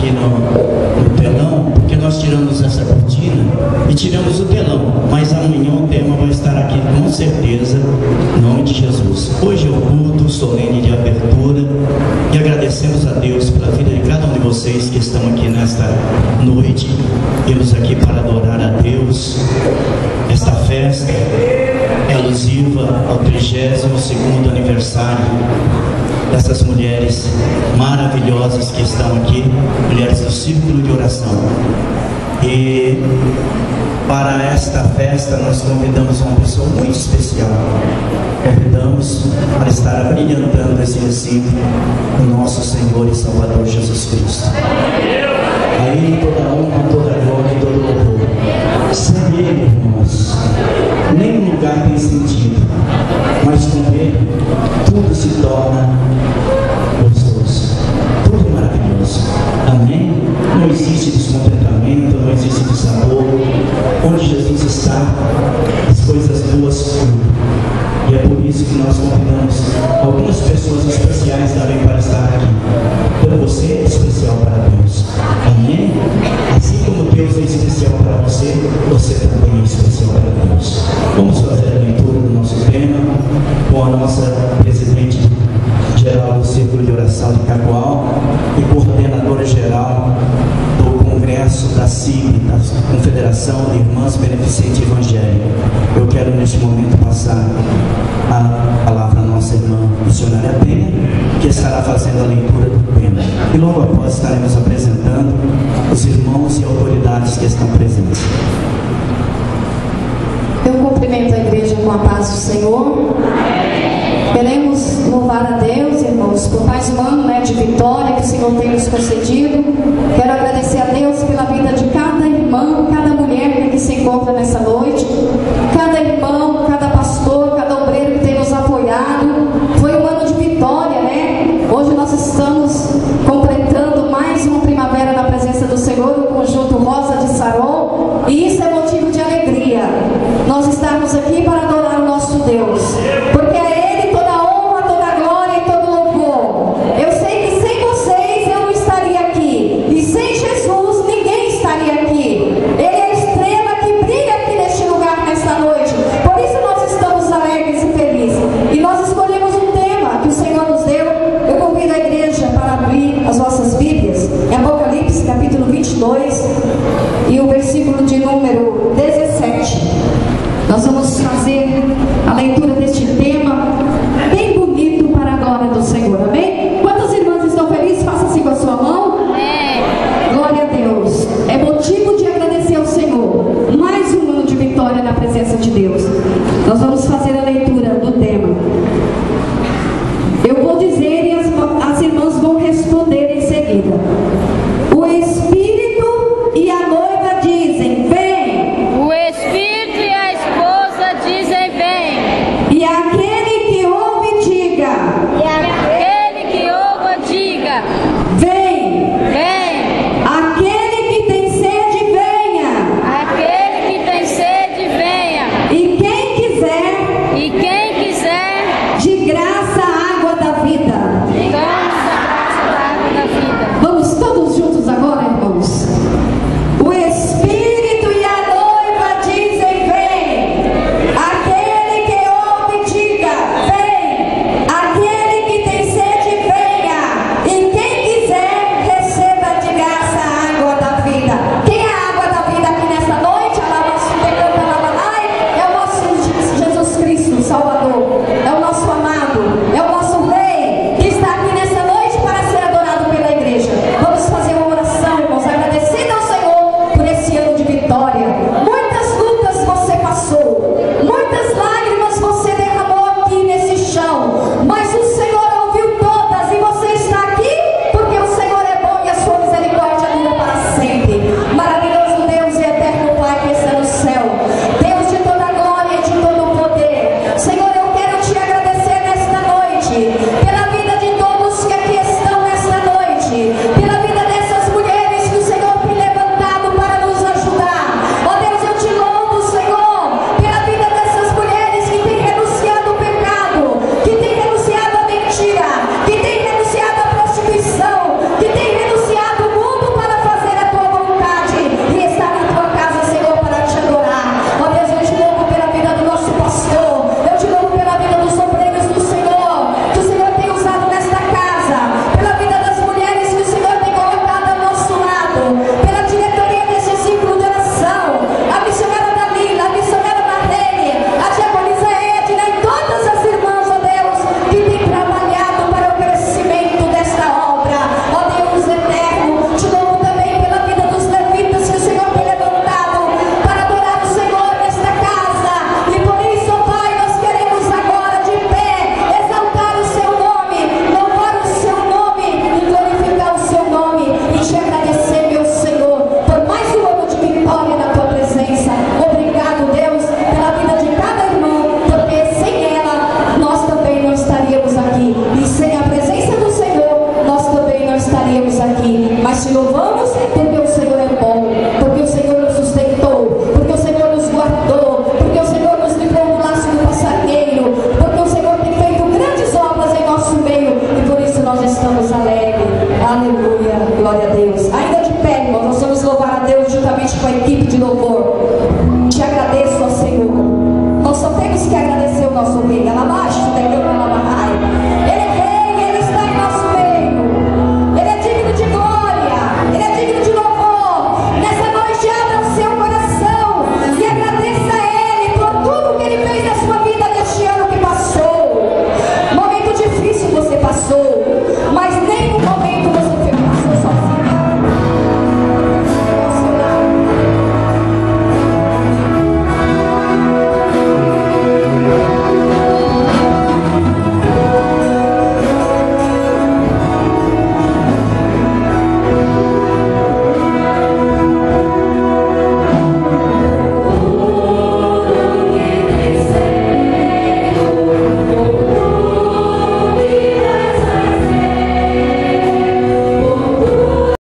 aqui no telão, porque nós tiramos essa cortina e tiramos o telão, mas amanhã o tema vai estar aqui com certeza, em nome de Jesus. Hoje é o culto solene de abertura e agradecemos a Deus pela vida de cada um de vocês que estão aqui nesta noite. Viemos aqui para adorar a Deus. Esta festa é alusiva ao 32º aniversário dessas mulheres maravilhosas que estão aqui, mulheres do Círculo de Oração. E para esta festa nós convidamos uma pessoa muito especial. Convidamos para estar abrilhantando esse recinto o nosso Senhor e Salvador Jesus Cristo. A Ele toda a honra, toda a glória e todo o louvor. Sem Ele, irmãos, nenhum lugar tem sentido, mas com Ele tudo se torna gostoso, tudo é maravilhoso. Amém? Não existe descontentamento, não existe dissabor. Onde Jesus está, as coisas boas fluem. E é por isso que nós convidamos algumas pessoas especiais também para estar aqui. Então você é especial para Deus. Amém? Assim como Deus é especial para você, você também é especial para Deus. Vamos fazer a leitura do nosso tema com a nossa presidente geral do Círculo de Oração de Cacoal e coordenadora geral do Congresso da CIB, da Confederação de Irmãs Beneficentes Evangélicas. Eu quero neste momento passar a palavra à nossa irmã missionária Penha, que estará fazendo a leitura do tema. E logo após estaremos apresentando os irmãos e autoridades que estão presentes. Eu cumprimento a igreja com a paz do Senhor. Queremos louvar a Deus, irmãos, por mais um ano de vitória que o Senhor tem nos concedido. Quero agradecer a Deus pela vida de cada irmão, cada mulher que aqui se encontra nessa noite, cada irmão, cada pastor, cada obreiro que tem nos apoiado. Foi um ano de vitória, né? Hoje nós estamos completando mais uma primavera na presença do Senhor, o conjunto Rosa de Saron, e isso é motivo de alegria. Nós estamos aqui para adorar o nosso Deus, porque é Ele toda a honra, toda a glória e todo o louvor. Eu sei que sem vocês eu não estaria aqui, e sem Jesus ninguém estaria aqui. Ele é a estrela que brilha aqui neste lugar nesta noite. Por isso nós estamos alegres e felizes. E nós escolhemos um tema que o Senhor nos deu. Eu convido a igreja para abrir as vossas Bíblias em Apocalipse capítulo 22 e o versículo de número 17. Nós vamos fazer a leitura deste tema bem bonito para a glória do Senhor, amém? Quantas irmãs estão felizes? Faça assim com a sua mão. Amém. Glória a Deus. É motivo de agradecer ao Senhor. Mais um ano de vitória na presença de Deus. Nós vamos fazer a leitura do tema. Eu vou dizer e as irmãs vão responder em seguida. O Espírito e a noiva dizem: vem. O Espírito e a esposa dizem: vem. E aquele que ouve diga: E aquele que ouve diga: vem. vem. Aquele que tem sede, venha. Aquele que tem sede, venha. E quem quiser, E quem quiser, de graça a água da vida. tome da graça da água da vida. Vamos todos juntos agora, irmãos. O Espírito e a noiva dizem: vem. Aquele que ouve diga: vem. Aquele que tem sede, venha. E quem estaremos aqui, mas te louvamos porque o Senhor é bom, porque o Senhor nos sustentou, porque o Senhor nos guardou, porque o Senhor nos livrou do laço do passarinheiro, porque o Senhor tem feito grandes obras em nosso meio e por isso nós estamos alegres. Aleluia, glória a Deus. Ainda de pé, irmão, nós vamos louvar a Deus juntamente com a equipe de louvor.